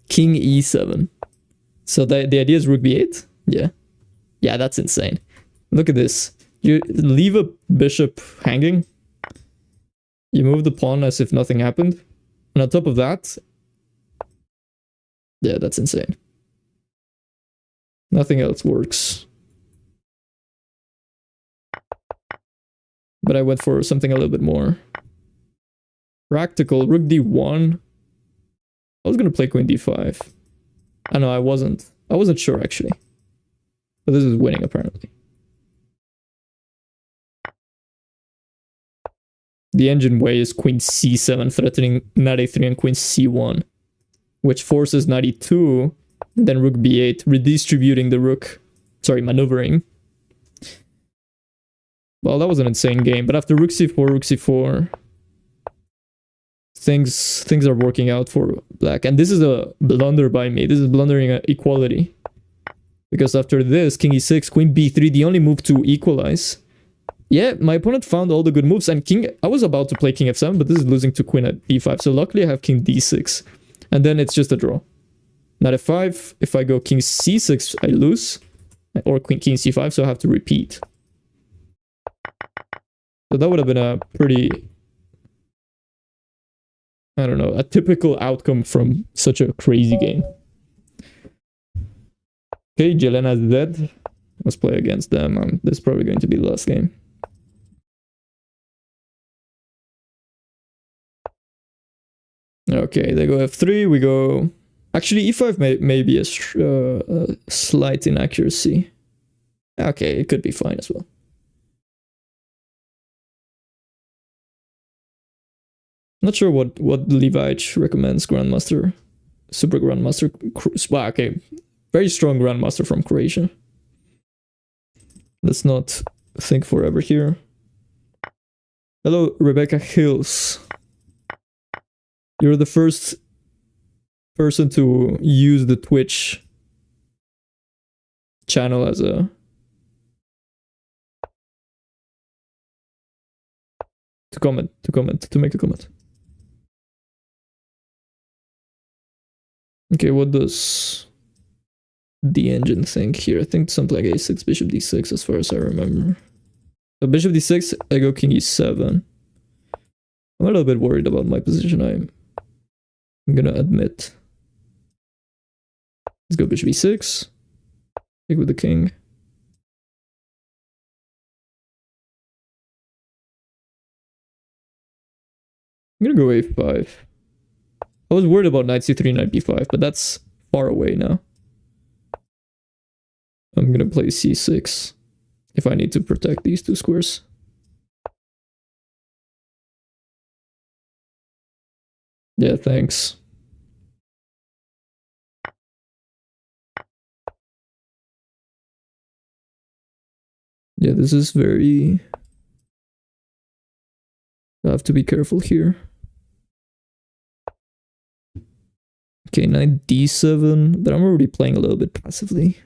King e7. So the idea is rook b8? Yeah. Yeah, that's insane. Look at this. You leave a bishop hanging. You move the pawn as if nothing happened. And on top of that... Yeah, that's insane. Nothing else works. But I went for something a little bit more practical. Rook d1. I was gonna play queen d5. I know I wasn't. I wasn't sure actually. But this is winning apparently. The engine way is queen c7 threatening knight a3 and queen c1. Which forces knight e2, and then rook b8, redistributing the rook. Sorry, maneuvering. Well, that was an insane game, but after rook c4, things are working out for black. And this is a blunder by me. This is blundering at equality. Because after this, king e6, queen b3, the only move to equalize. Yeah, my opponent found all the good moves, and I was about to play king f7, but this is losing to queen at e5. So luckily I have king d6. And then it's just a draw. Knight f5, if I go king c6, I lose. Or king c5, so I have to repeat. So that would have been a pretty... I don't know, a typical outcome from such a crazy game. Okay, Jelena's dead. Let's play against them. This is probably going to be the last game. Okay, they go f3, we go... Actually, e5 may be a slight inaccuracy. Okay, it could be fine as well. Not sure what Lević recommends Grandmaster, Super Grandmaster. Wow, okay, very strong Grandmaster from Croatia. Let's not think forever here. Hello, Rebecca Hills. You're the first person to use the Twitch channel as a... to make a comment. Okay, what does the engine think here? I think something like a6, bishop d6 as far as I remember. So bishop d6, I go king e7. I'm a little bit worried about my position, I'm gonna admit. Let's go bishop e6. Take with the king. I'm gonna go a5. I was worried about knight c3, knight b5, but that's far away now. I'm gonna play c6 if I need to protect these two squares. Yeah, thanks. Yeah, this is very... I have to be careful here. Okay, knight d7, but I'm already playing a little bit passively.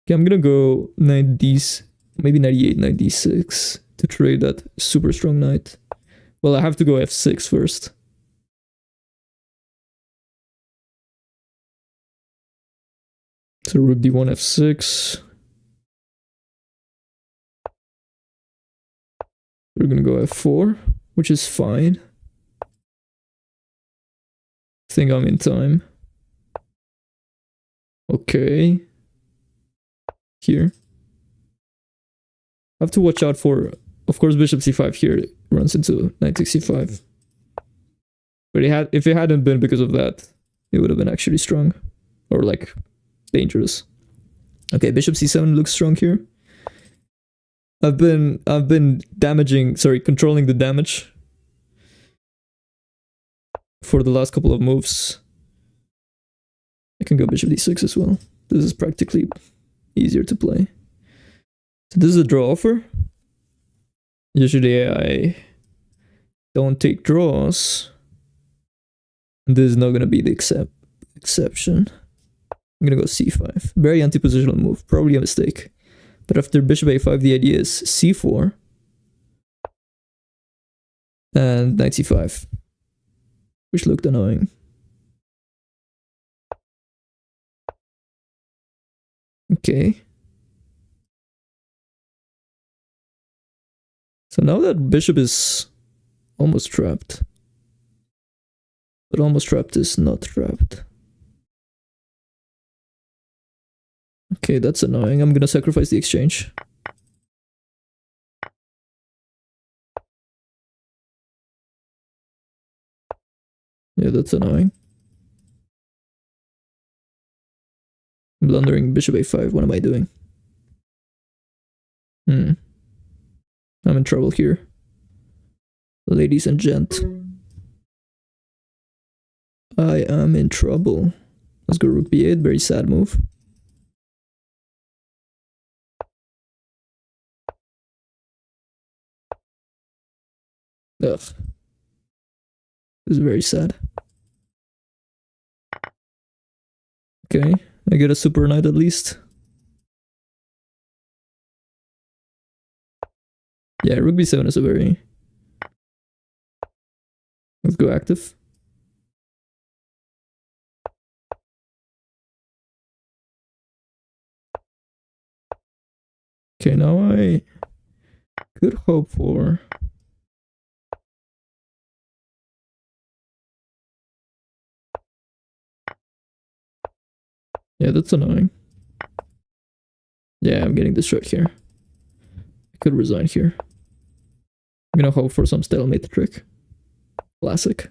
Okay, I'm gonna go knight d... maybe knight e8, knight d6 to trade that super strong knight. Well, I have to go f6 first. So rook d1, f6. We're gonna go f4, which is fine. I think I'm in time. Okay. Here. I have to watch out for, of course, bishop c5 here runs into knight takes c5. But if it hadn't been because of that, it would have been actually strong. Or like, dangerous. Okay, bishop c7 looks strong here. I've been controlling the damage for the last couple of moves. I can go bishop d6 as well. This is practically easier to play. So this is a draw offer. Usually I don't take draws. This is not going to be the exception. I'm going to go c5. Very anti-positional move. Probably a mistake. But after bishop a5, the idea is c4. And knight c5. Which looked annoying. Okay. So now that bishop is almost trapped. But almost trapped is not trapped. Okay, that's annoying. I'm gonna sacrifice the exchange. Yeah, that's annoying. Blundering bishop a5. What am I doing? I'm in trouble here. Ladies and gent. I am in trouble. Let's go rook b8. Very sad move. Ugh. This is very sad. Okay, I get a super knight at least. Yeah, rook b7 is a very... Let's go active. Okay, now I could hope for... Yeah, that's annoying. Yeah, I'm getting destroyed here. I could resign here. I'm gonna hope for some stalemate trick. Classic.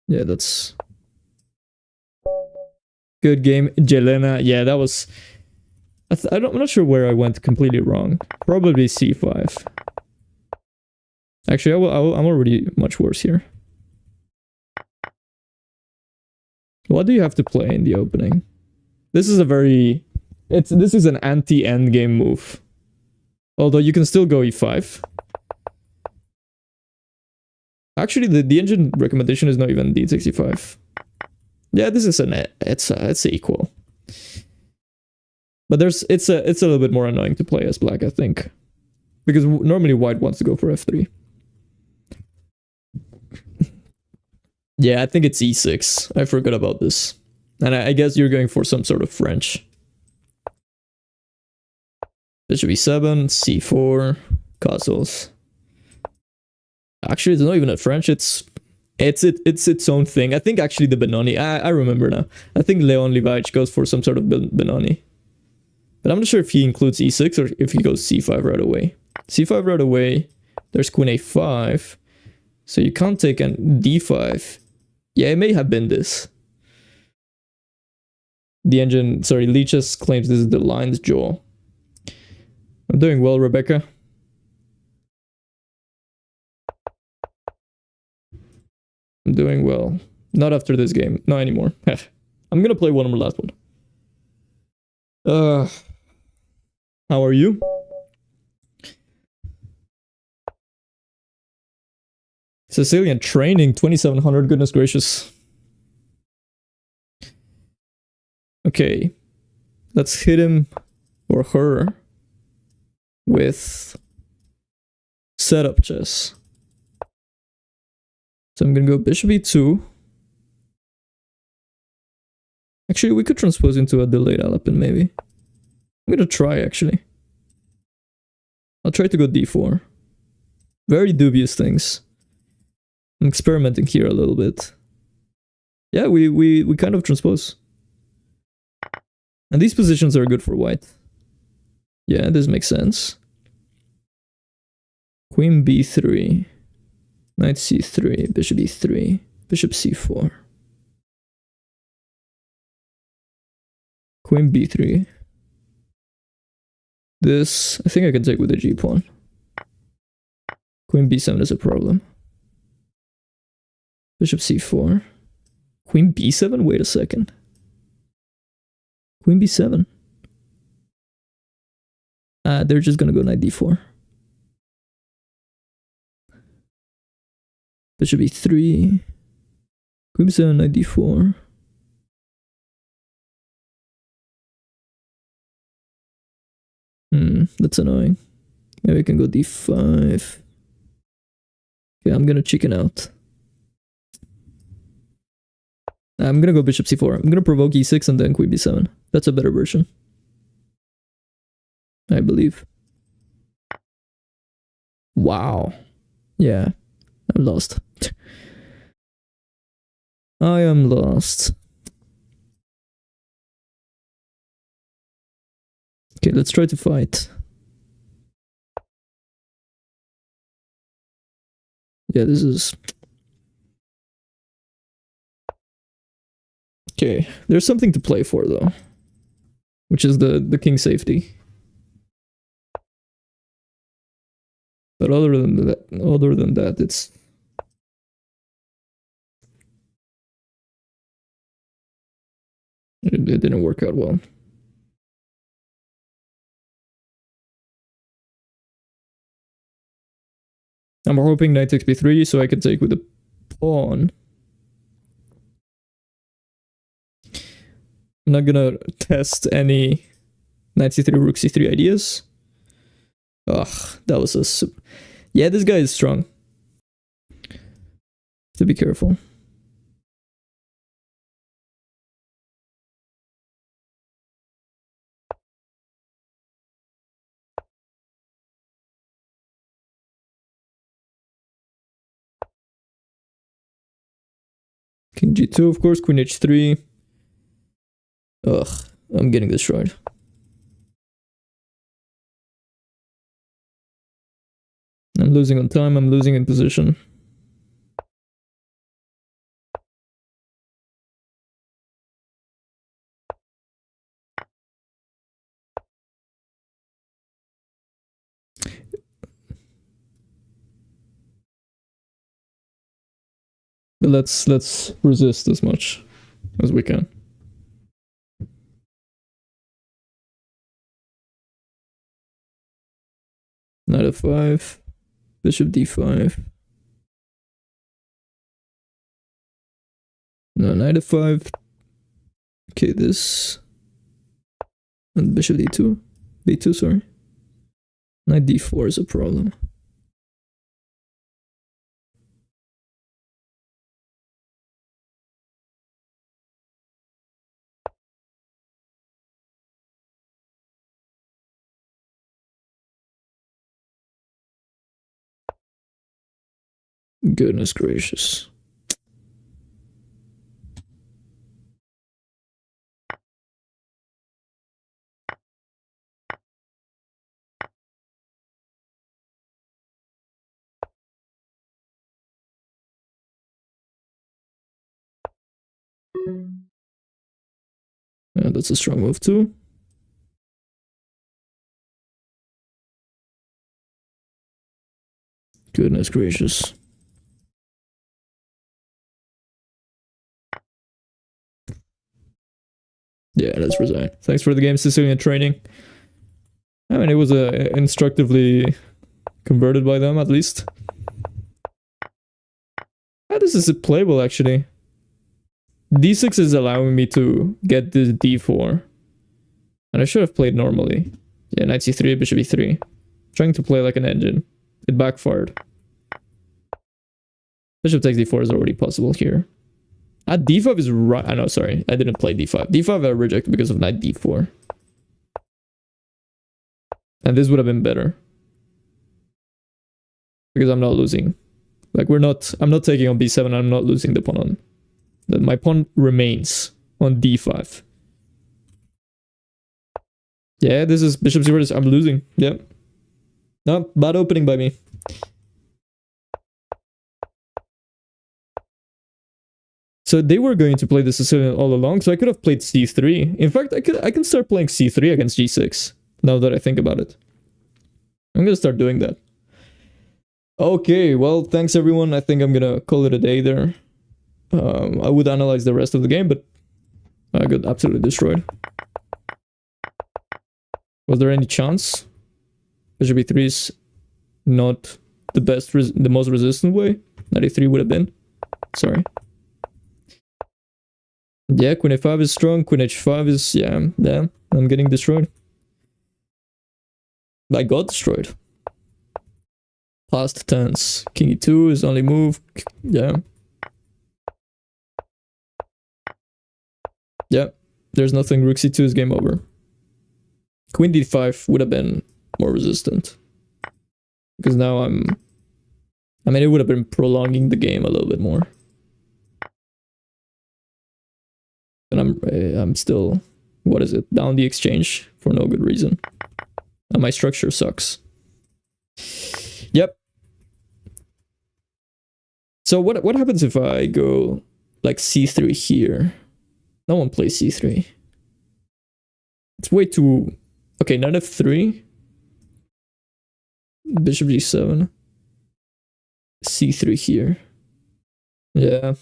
Yeah, that's... Good game, Jelena. Yeah, that was... I'm not sure where I went completely wrong. Probably c5. Actually, I'm already much worse here. What do you have to play in the opening? This is a very... This is an anti-endgame move. Although you can still go e5. Actually, the engine recommendation is not even d65. Yeah, this is it's equal. But it's a little bit more annoying to play as black, I think. Because normally white wants to go for f3. Yeah, I think it's e6. I forgot about this. And I guess you're going for some sort of French. Bishop e7, c4, castles. Actually, it's not even a French. It's its own thing. I think actually the Benoni. I remember now. I think Leon Livage goes for some sort of Benoni. But I'm not sure if he includes e6 or if he goes c5 right away. c5 right away. There's queen a5. So you can't take an d5. Yeah, it may have been this. The engine, sorry, Leeches claims this is the lion's jaw. I'm doing well, Rebecca. I'm doing well. Not after this game. Not anymore. I'm gonna play one more last one. How are you? Sicilian training, 2700, goodness gracious. Okay. Let's hit him or her with setup chess. So I'm gonna go bishop e2. Actually, we could transpose into a delayed Alapin, maybe. I'm gonna try, actually. I'll try to go d4. Very dubious things. I'm experimenting here a little bit. Yeah, we kind of transpose. And these positions are good for white. Yeah, this makes sense. Queen b3. Knight c3. Bishop e3. Bishop c4. Queen b3. This, I think I can take with the g-pawn. Queen b7 is a problem. Bishop c4. Queen b7? Wait a second. Queen b7. They're just gonna go knight d4. Bishop e3. Queen b7, knight d4. That's annoying. Maybe I can go d5. Okay, I'm gonna chicken out. I'm gonna go bishop c4. I'm gonna provoke e6 and then queen b7. That's a better version, I believe. Wow. Yeah, I'm lost. I am lost. Okay, let's try to fight. Yeah, this is... Okay, there's something to play for, though. Which is the king safety. But other than that, it's... It didn't work out well. I'm hoping knight takes b3 so I can take with the pawn. I'm not gonna test any knight c3, rook c3 ideas. Ugh, that was a... Yeah, this guy is strong. To be careful. King g2, of course, queen h3. Ugh, I'm getting destroyed. I'm losing on time, I'm losing in position. But let's resist as much as we can. Knight f5, bishop d5. No, knight f5. Okay, this. And bishop d2. b2, sorry. Knight d4 is a problem. Goodness gracious. Yeah, that's a strong move too. Goodness gracious. Yeah, let's resign. Thanks for the game, Sicilian training. I mean, it was instructively converted by them, at least. Ah, this is playable, actually. D6 is allowing me to get this D4. And I should have played normally. Yeah, knight C3, bishop E3. Trying to play like an engine. It backfired. Bishop takes D4 is already possible here. D5 is right. I know, sorry. I didn't play D5. D5 I rejected because of knight D4. And this would have been better. Because I'm not losing. Like, I'm not taking on B7, I'm not losing the pawn on. My pawn remains on D5. Yeah, this is bishop C4. I'm losing. Yep. No, bad opening by me. So they were going to play the Sicilian all along, so I could have played C3. In fact, I can start playing C3 against G6, now that I think about it. I'm gonna start doing that. Okay, well, thanks everyone. I think I'm gonna call it a day there. I would analyze the rest of the game, but I got absolutely destroyed. Was there any chance? Bishop E3 is not the best, the most resistant way. Knight E3 would have been. Sorry. Yeah, Queen A5 is strong. Queen H5 is, yeah, I'm getting destroyed. I got destroyed. Past tense. King E2 is only move. Yeah. Yeah, there's nothing. Rook C2 is game over. Queen D5 would have been more resistant. Because now I mean, it would have been prolonging the game a little bit more. And I'm still, what is it, down the exchange for no good reason. And my structure sucks. Yep. So what happens if I go like C3 here? No one plays C3. It's way too... Okay, knight F3. Bishop G7. C3 here. Yeah.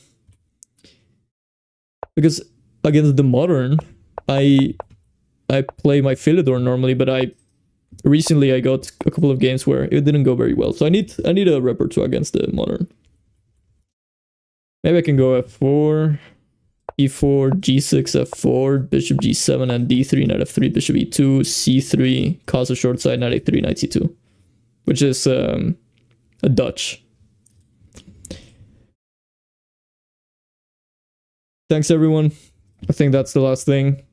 Because against the modern, I play my Philidor normally, but recently I got a couple of games where it didn't go very well. So I need a repertoire against the modern. Maybe I can go F4, E4, G6, F4, Bishop G7, and D3, knight F3, Bishop E2, C3, cause a short side, knight A3, knight C2, which is a Dutch. Thanks everyone. I think that's the last thing.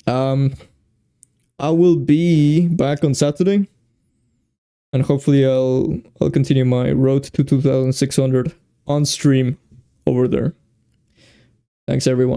I will be back on Saturday, and hopefully I'll continue my road to 2600 on stream over there. Thanks everyone.